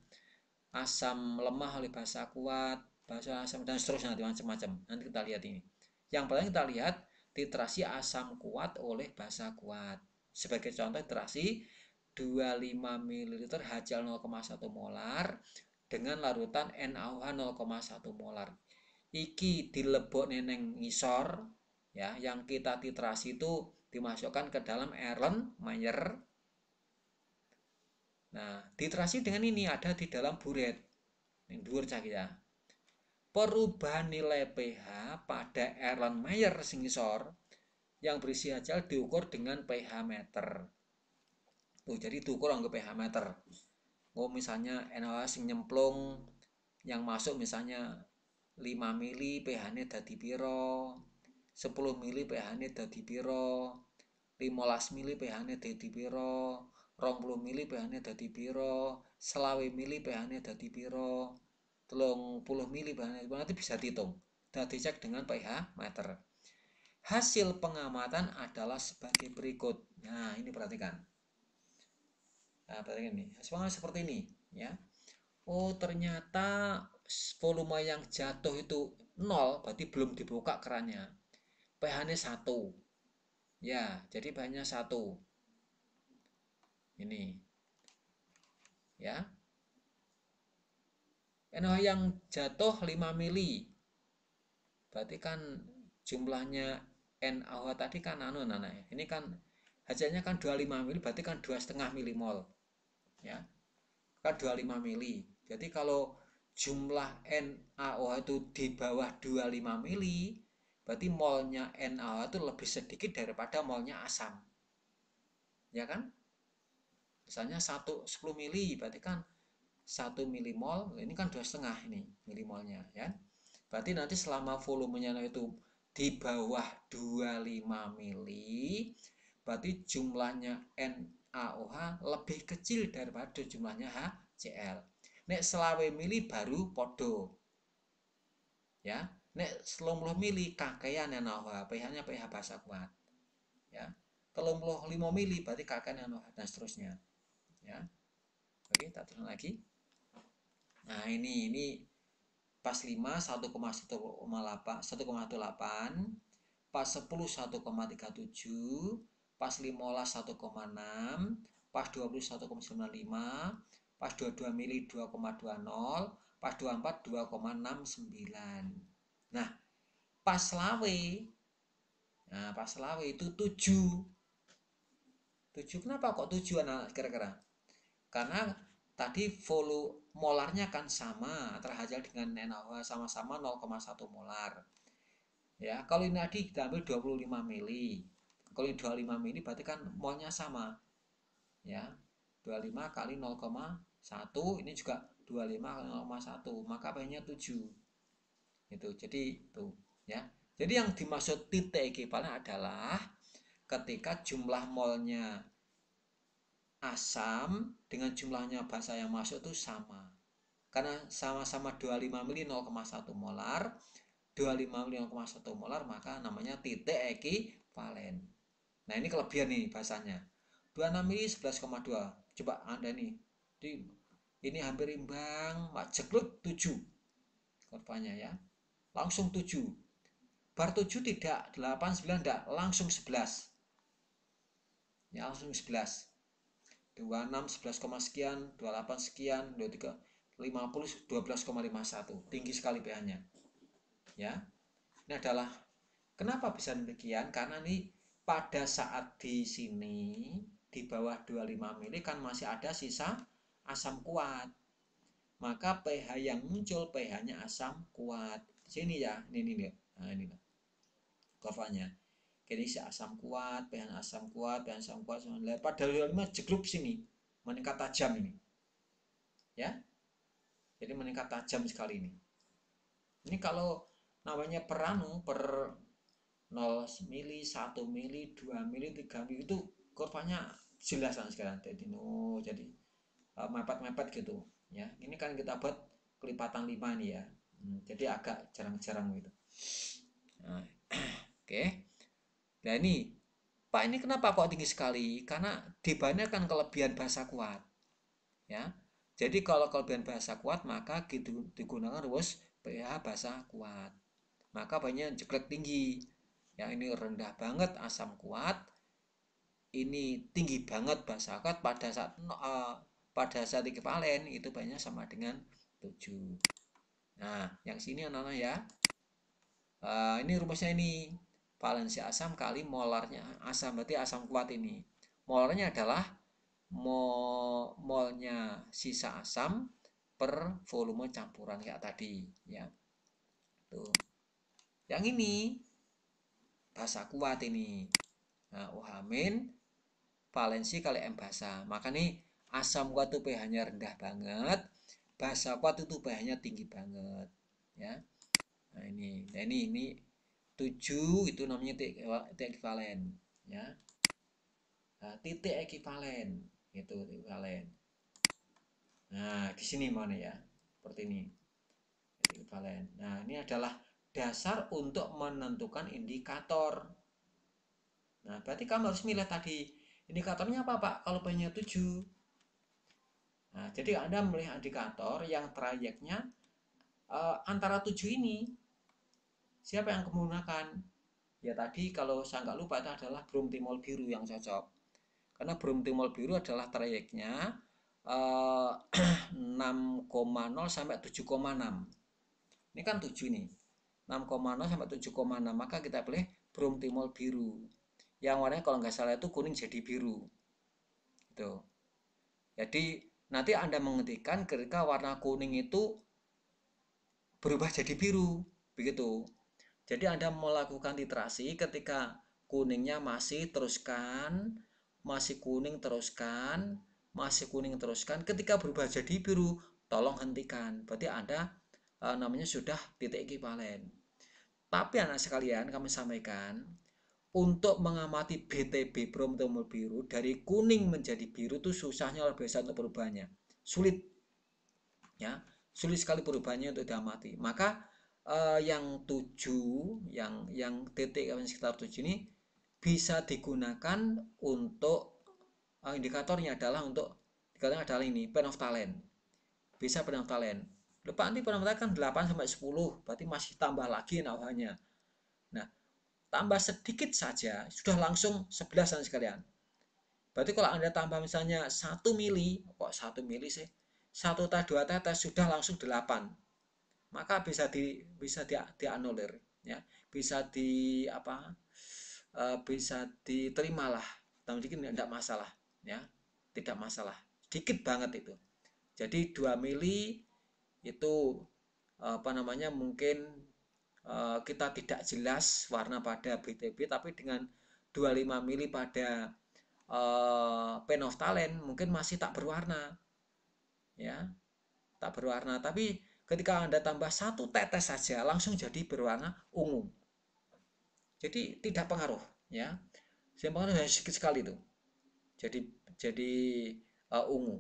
asam lemah oleh basa kuat, basa asam dan seterusnya nanti macam-macam. Nanti kita lihat ini. Yang paling kita lihat titrasi asam kuat oleh basa kuat. Sebagai contoh titrasi 25 ml HCl 0,1 molar dengan larutan NaOH 0,1 molar. Iki dilebok neneng ngisor ya, yang kita titrasi itu dimasukkan ke dalam Erlenmeyer. Nah, titrasi dengan ini ada di dalam buret. Yang dhuwur cah ya. Perubahan nilai pH pada Erlenmeyer sing ngisor yang berisi HCl diukur dengan pH meter. Tuh, jadi diukur anggo pH meter. Oh, misalnya NaOH sing nyemplung yang masuk misalnya 5 mili pH-nya dadi piro, 10 mili pH-nya dadi piro, 15 mili pH-nya dadi piro, 20 mili pH-nya dadi piro, 20 mili pH-nya dadi piro, 30 mili pH-nya nanti bisa dihitung dan dicek dengan pH meter. Hasil pengamatan adalah sebagai berikut. Nah, ini perhatikan. Nah, perhatikan ini. Hasilnya seperti ini, ya. Oh, ternyata volume yang jatuh itu 0, berarti belum dibuka kerannya. pH-nya 1. Ya, jadi pH-nya 1. Ini. Ya. NaOH yang jatuh 5 mili. Berarti kan jumlahnya NaOH tadi kan ini kan HCl-nya kan 25 mili, berarti kan 2,5 milimol. Ya. Kan 25 mili. Jadi kalau jumlah NaOH itu di bawah 25 mili, berarti molnya NaOH itu lebih sedikit daripada molnya asam. Ya kan? Misalnya 10 mili, berarti kan 1 milimol, ini kan 2,5 ini milimolnya ya. Berarti nanti selama volumenya itu di bawah 25 mili, berarti jumlahnya NaOH lebih kecil daripada jumlahnya HCl. Nek 20 mili baru podo. Ya, nek 30 mili kakean NaOH, pH-nya pH basa kuat. Ya. 35 mili berarti kakean NaOH dan seterusnya. Ya. Oke, kita terus lagi. Nah, ini pas 5 1,18, pas 10 1,37, pas 15 1,6, pas 20 1,95, pas 22 mili 2,20, pas 24 2,69. Nah, pas lawe. Nah, pas lawe itu 7. 7 kenapa kok 7 anak kira-kira? Karena tadi molarnya kan sama antara HCl dengan NaOH sama-sama 0,1 molar. Ya, kalau ini tadi kita ambil 25 mili. Kalau ini 25 mili berarti kan molnya sama. Ya. 25 kali 0,1 ini juga 25 kali 0,1, maka pH-nya 7. Itu. Jadi itu, ya. Jadi yang dimaksud titik ekivalen adalah ketika jumlah molnya asam dengan jumlahnya basa yang masuk itu sama. Karena sama-sama 25 mili 0,1 molar, 25 mili 0,1 molar, maka namanya titik ekivalen. Nah, ini kelebihan nih bahasanya. 26 mili 11,2. Coba Anda nih. Ini hampir imbang, jegluk 7 kurvanya ya. Langsung 7. Bar 7 tidak 8 9 tidak, langsung 11. Ya, langsung 11. 26, 11, sekian, 28 sekian, 23, 50, 12,51. Tinggi sekali pH-nya. Ya. Ini adalah kenapa bisa demikian? Karena nih pada saat di sini di bawah 25 mili kan masih ada sisa asam kuat. Maka pH yang muncul pH-nya asam kuat. Sini ya, ini. Nah, ini kurvanya. Jadi si asam kuat, pH asam kuat, pH asam kuat, pada 25 jegluk sini, meningkat tajam ini. Ya. Jadi meningkat tajam sekali ini. Ini kalau namanya per per 0 mili, 1 mili, 2 mili, 3 mili itu kurvanya jelas kan sekarang. Jadi mepet-mepet gitu ya. Ini kan kita buat kelipatan 5 nih ya. Jadi agak jarang-jarang gitu. Nah, oke. Nah ini Pak, ini kenapa kok tinggi sekali? Karena dibannya kan kelebihan basa kuat. Ya. Jadi kalau kelebihan basa kuat maka digunakan rumus pH basa kuat. Maka banyak jeglek tinggi. Yang ini rendah banget asam kuat, ini tinggi banget basa kuat pada saat ekivalen itu banyak sama dengan 7. Nah, yang sini anak-anak ya. Ini rumusnya ini. Valensi asam kali molarnya asam, berarti asam kuat ini. Molarnya adalah molnya sisa asam per volume campuran kayak tadi ya. Tuh. Yang ini basa kuat ini. Nah, OH min valensi kali M basa. Maka nih asam kuat itu pH-nya rendah banget, basa kuat itu pH-nya tinggi banget ya. Nah, ini 7 itu namanya titik ekivalen ya. Nah, titik ekivalen itu ekivalen. Nah, di sini mana ya? Seperti ini. Titik ekivalen. Nah, ini adalah dasar untuk menentukan indikator. Nah, berarti kamu harus milih tadi indikatornya apa, Pak? Kalau pH-nya 7. Nah, jadi Anda memilih indikator yang trayeknya antara 7 ini. Siapa yang menggunakan? Ya tadi kalau saya nggak lupa itu adalah bromtimol biru yang cocok. Karena bromtimol biru adalah trayeknya 6,0 sampai 7,6. Ini kan 7 nih. 6,0 sampai 7,6. Maka kita pilih bromtimol biru. Yang warnanya kalau nggak salah itu kuning jadi biru. Gitu. Jadi nanti Anda mengetikkan ketika warna kuning itu berubah jadi biru. Begitu. Jadi Anda melakukan titrasi ketika kuningnya masih teruskan, masih kuning teruskan, masih kuning teruskan. Ketika berubah jadi biru, tolong hentikan. Berarti Anda namanya sudah titik ekivalen. Tapi anak sekalian, kami sampaikan untuk mengamati BTB bromtomol biru dari kuning menjadi biru itu susahnya luar biasa untuk perubahannya. Sulit. Ya, sulit sekali perubahannya untuk diamati. Maka yang 7, yang titik sekitar 7 ini bisa digunakan untuk indikatornya adalah ini penoftalen. Bisa penoftalen. Lupa nanti penoftalen kan 8 sampai 10, berarti masih tambah lagi nauhanya. Nah, tambah sedikit saja sudah langsung 11 sekalian. Berarti kalau Anda tambah misalnya 1 mili, kok 1 mili sih? 1 atau 2 tetes sudah langsung 8. Maka dianulir ya. Bisa bisa diterimalah. Tapi sedikit tidak masalah ya. Tidak masalah. Sedikit banget itu. Jadi 2 mili itu mungkin kita tidak jelas warna pada BTB, tapi dengan 25 mili pada penoftalen mungkin masih tak berwarna ya, tak berwarna. Tapi ketika Anda tambah 1 tetes saja langsung jadi berwarna ungu. Jadi tidak pengaruh ya, yang pengaruh hanya sedikit sekali itu jadi ungu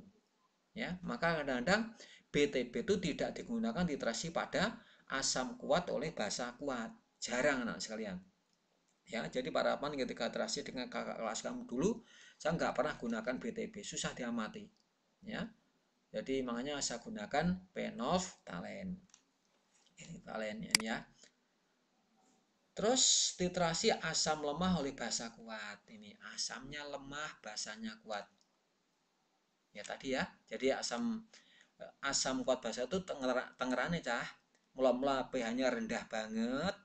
ya. Maka kadang-kadang BTB itu tidak digunakan titrasi pada asam kuat oleh basa kuat, jarang anak sekalian ya. Jadi para pan ketika terasi dengan kakak kelas kamu dulu, saya nggak pernah gunakan BTB, susah diamati ya. Jadi makanya saya gunakan penoftalen ini talennya ya. Terus titrasi asam lemah oleh basa kuat. Ini asamnya lemah, basanya kuat. Ya tadi ya. Jadi asam kuat basa itu tengerane cah. Mula-mula pH-nya rendah banget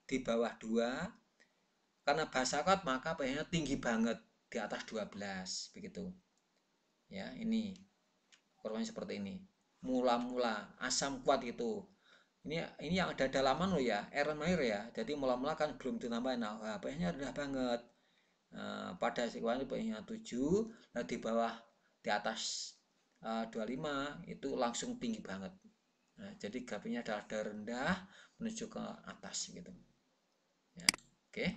di bawah 2. Karena basa kuat maka pH-nya tinggi banget di atas 12 begitu. Ya, ini kurvanya seperti ini. Mula-mula asam kuat itu. Ini yang ada dalaman loh ya, Erlenmeyer ya. Jadi mula-mula kan belum ditambahin. Nah, pH-nya rendah banget. Pada sekuan pH-nya 7, nah di bawah di atas 25 itu langsung tinggi banget. Nah, jadi grafiknya adalah dari rendah menuju ke atas gitu. Ya, oke.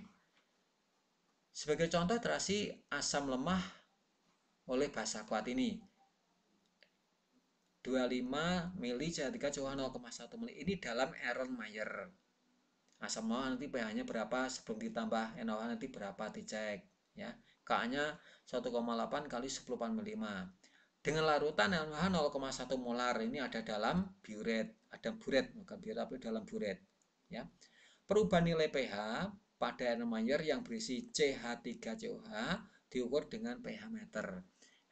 Sebagai contoh terasi asam lemah oleh basa kuat ini. 25 mili C3 COH 0,1 mili. Ini dalam Erlenmeyer. Asam lemah nanti pH-nya berapa sebelum ditambah NaOH nanti berapa dicek ya. K-nya 1,8 kali 10⁻⁵. Dengan larutan NaOH 0,1 molar ini ada dalam buret, ada buret bukan buret tapi dalam buret ya. Perubahan nilai pH pada Erlenmeyer yang berisi CH3COH diukur dengan pH meter.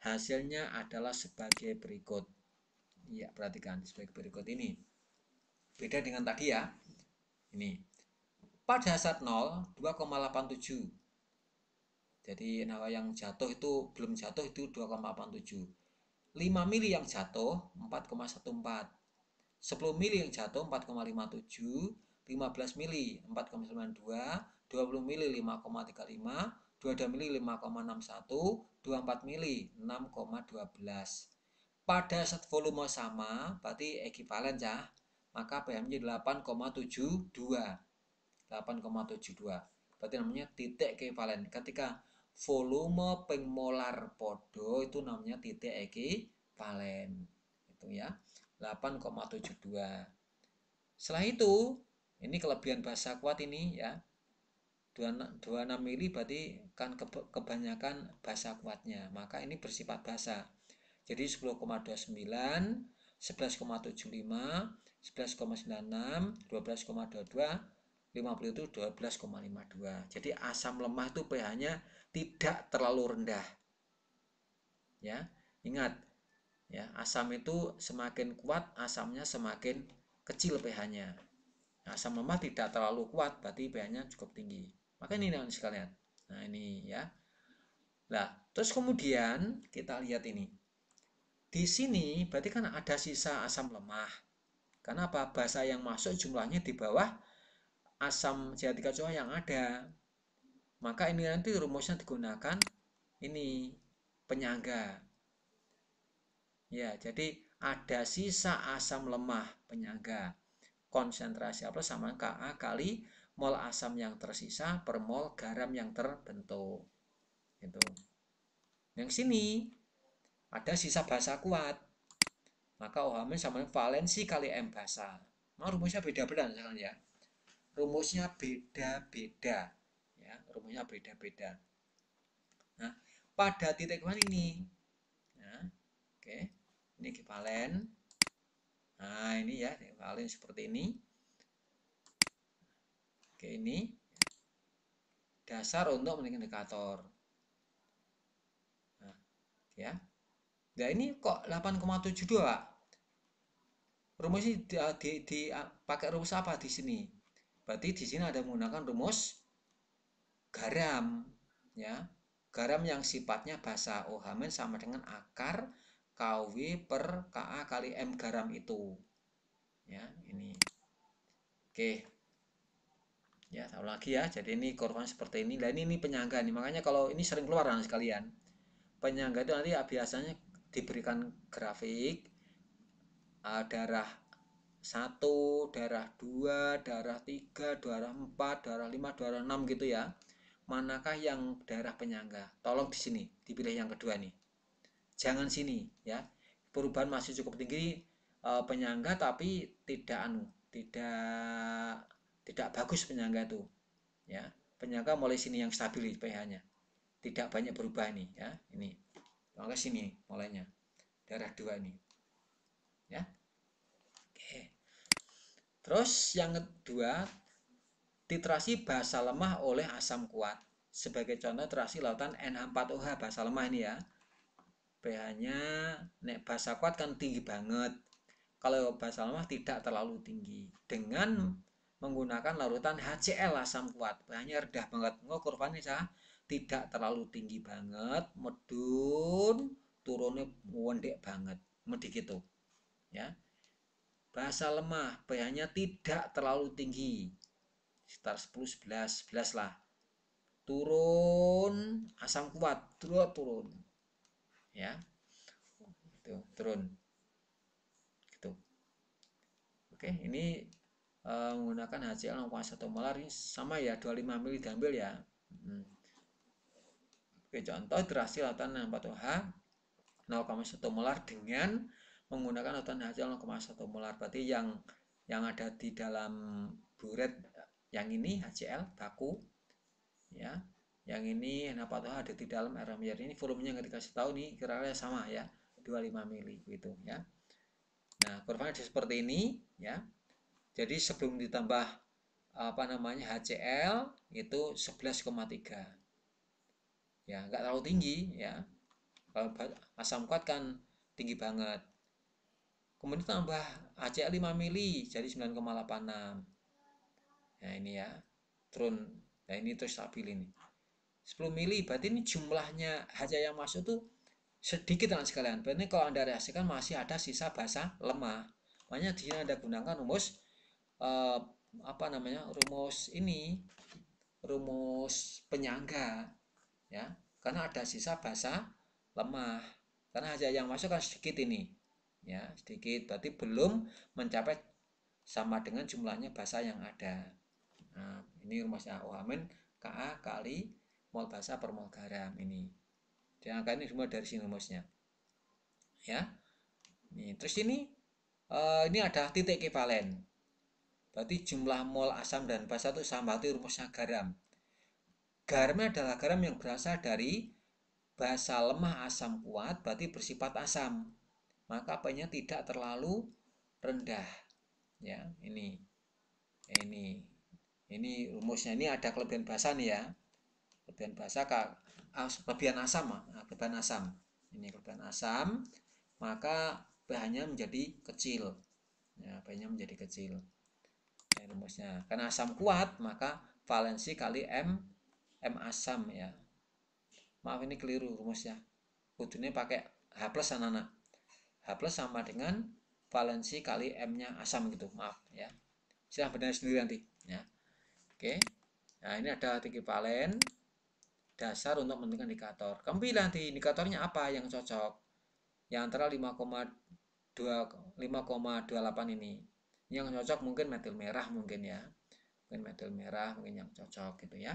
Hasilnya adalah sebagai berikut. Ya, perhatikan sebagai berikut ini. Beda dengan tadi ya. Ini. Pada saat 0, 2,87. Jadi nawa yang jatuh itu belum jatuh itu 2,87. 5 mili yang jatuh 4,14. 10 mili yang jatuh 4,57. 15 mili 4,92. 20 mili 5,35. 22 mili 5,61. 24 mili 6,12. Pada saat volume sama, berarti ekivalen ya, maka pH-nya 8,72. 8,72. Berarti namanya titik ekivalen. Ketika volume ping molar podo itu namanya titik ekivalen. Itu ya. 8,72. Setelah itu, ini kelebihan basa kuat ini ya. 26 mili berarti kan kebanyakan basa kuatnya. Maka ini bersifat basa. Jadi 10,29, 11,75, 11,96, 12,22, 50 itu 12,52. Jadi asam lemah itu pH-nya tidak terlalu rendah. Ya, ingat ya, asam itu semakin kuat asamnya semakin kecil pH-nya. Asam lemah tidak terlalu kuat berarti pH-nya cukup tinggi. Maka ini teman sekalian. Nah, ini ya. Nah, terus kemudian kita lihat ini. Di sini berarti kan ada sisa asam lemah. Karena apa? Basa yang masuk jumlahnya di bawah asam CH3COH yang ada. Maka ini nanti rumusnya digunakan ini penyangga. Ya, jadi ada sisa asam lemah penyangga. Konsentrasi apa sama Ka kali mol asam yang tersisa per mol garam yang terbentuk. Gitu. Yang sini ada sisa basa kuat. Maka OH- sama valensi kali M basa. Nah, rumusnya beda-beda misalkan ya. Rumusnya beda-beda. Ya, rumusnya beda-beda. Nah, pada titik mana ini? Nah, oke. Ini ekivalen. Nah, ini ya, ekivalen seperti ini. Oke, ini dasar untuk menentukan indikator. Nah, ya. Nah, ini kok 8,72? Rumusnya pakai rumus apa di sini? Berarti di sini ada menggunakan rumus garam, ya. Garam yang sifatnya basa OH- sama dengan akar KW per Ka kali M garam itu. Ya, ini. Oke. Ya, tahu lagi ya. Jadi ini kurvanya seperti ini. Dan ini penyangga nih. Makanya kalau ini sering keluar kan sekalian. Penyangga itu nanti ya, biasanya diberikan grafik darah 1, darah 2, darah 3, darah 4, darah 5, darah 6 gitu ya. Manakah yang darah penyangga? Tolong di sini, dipilih yang kedua nih. Jangan sini ya. Perubahan masih cukup tinggi penyangga tapi tidak bagus penyangga itu. Ya. Penyangga mulai sini yang stabil pH-nya. Tidak banyak berubah nih ya. Ini. Maka sini mulainya. Darah 2 ini. Ya. Oke. Terus yang kedua, titrasi basa lemah oleh asam kuat. Sebagai contoh titrasi lautan NH4OH basa lemah ini ya. pH-nya nek basa kuat kan tinggi banget. Kalau basa lemah tidak terlalu tinggi. Dengan menggunakan larutan HCl asam kuat, pH-nya rendah banget. Engko kurvanya sah tidak terlalu tinggi banget, medun, turunnya wendek banget. Medi gitu. Ya. Basa lemah, pH-nya tidak terlalu tinggi. Sekitar 10 11 lah. Turun asam kuat, turun. Ya. Itu, turun. Gitu. Oke, ini menggunakan HCl 0,1 molar ini sama ya, 25 ml diambil ya. Oke, contoh hidrasi lautan 4OH 0,1 molar dengan menggunakan lautan HCl 0,1 molar. Berarti yang ada di dalam buret yang ini HCl baku ya. Yang ini N4OH ada di dalam air layar. Ini volumenya nggak dikasih tahu nih, kira-kira sama ya, 25 ml gitu ya. Nah, kurvanya seperti ini ya. Jadi sebelum ditambah apa namanya HCl itu 11,3 ya, nggak terlalu tinggi ya. Kalau asam kuat kan tinggi banget. Kemudian tambah HCl 5 mili jadi 9,86. Nah ini ya, turun. Nah ini terus stabil ini 10 mili, berarti ini jumlahnya HCl yang masuk tuh sedikit teman sekalian. Berarti kalau Anda reaksikan masih ada sisa basa lemah. Makanya di sini Anda gunakan rumus apa namanya, rumus penyangga ya, karena ada sisa basa lemah, karena HCl yang masuk kan sedikit ini ya, sedikit, berarti belum mencapai sama dengan jumlahnya basa yang ada. Nah, ini rumusnya OH min Ka kali mol basa per mol garam ini. Dan angka ini semua dari sini rumusnya. Ya. Nih, terus ini ada titik ekivalen. Berarti jumlah mol asam dan basa itu sama, itu rumusnya garam. Garamnya adalah garam yang berasal dari basa lemah asam kuat, berarti bersifat asam. Maka pH-nya tidak terlalu rendah. Ya, ini rumusnya. Ini ada kelebihan basa nih ya. Kelebihan basa kelebihan asam, kelebihan asam. Ini kelebihan asam, maka pH-nya menjadi kecil. Ya, pH-nya menjadi kecil. Ini rumusnya. Karena asam kuat, maka valensi kali M asam ya. Maaf ini keliru rumusnya. Kudunya pakai H plus anak-anak. H plus sama dengan valensi kali M-nya asam gitu. Maaf ya. Silahkan benar sendiri nanti ya. Oke. Nah, ini ada titik valen dasar untuk menentukan indikator. Kamu pilih nanti indikatornya apa yang cocok. Yang antara 5,28 ini. Yang cocok mungkin metil merah mungkin ya. Mungkin metil merah mungkin yang cocok gitu ya.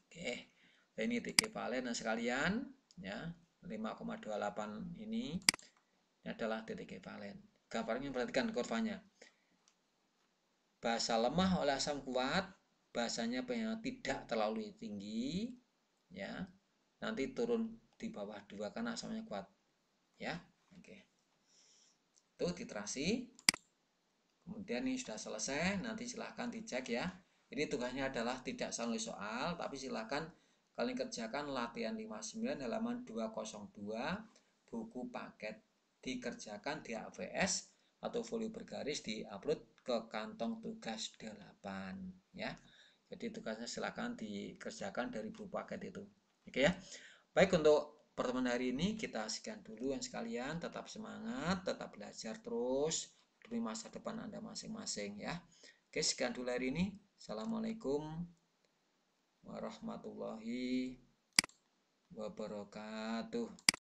Oke. Nah, ini titik valen nah sekalian ya. 5,28 ini adalah titik valen. Gambarnya perhatikan kurvanya. Basa lemah oleh asam kuat, basanya tidak terlalu tinggi ya. Nanti turun di bawah 2 karena asamnya kuat. Ya. Oke. Itu titrasi. Kemudian ini sudah selesai, nanti silahkan dicek ya. Ini tugasnya adalah tidak salah soal, tapi silahkan kalian kerjakan latihan 59 halaman 202 buku paket, dikerjakan di AVS atau folio bergaris, diupload ke kantong tugas 8 ya. Jadi tugasnya silahkan dikerjakan dari buku paket itu. Oke ya. Baik, untuk pertemuan hari ini kita sekian dulu yang sekalian. Tetap semangat, tetap belajar terus demi masa depan Anda masing-masing ya. Oke, sekian dulu hari ini. Assalamualaikum warahmatullahi wabarakatuh.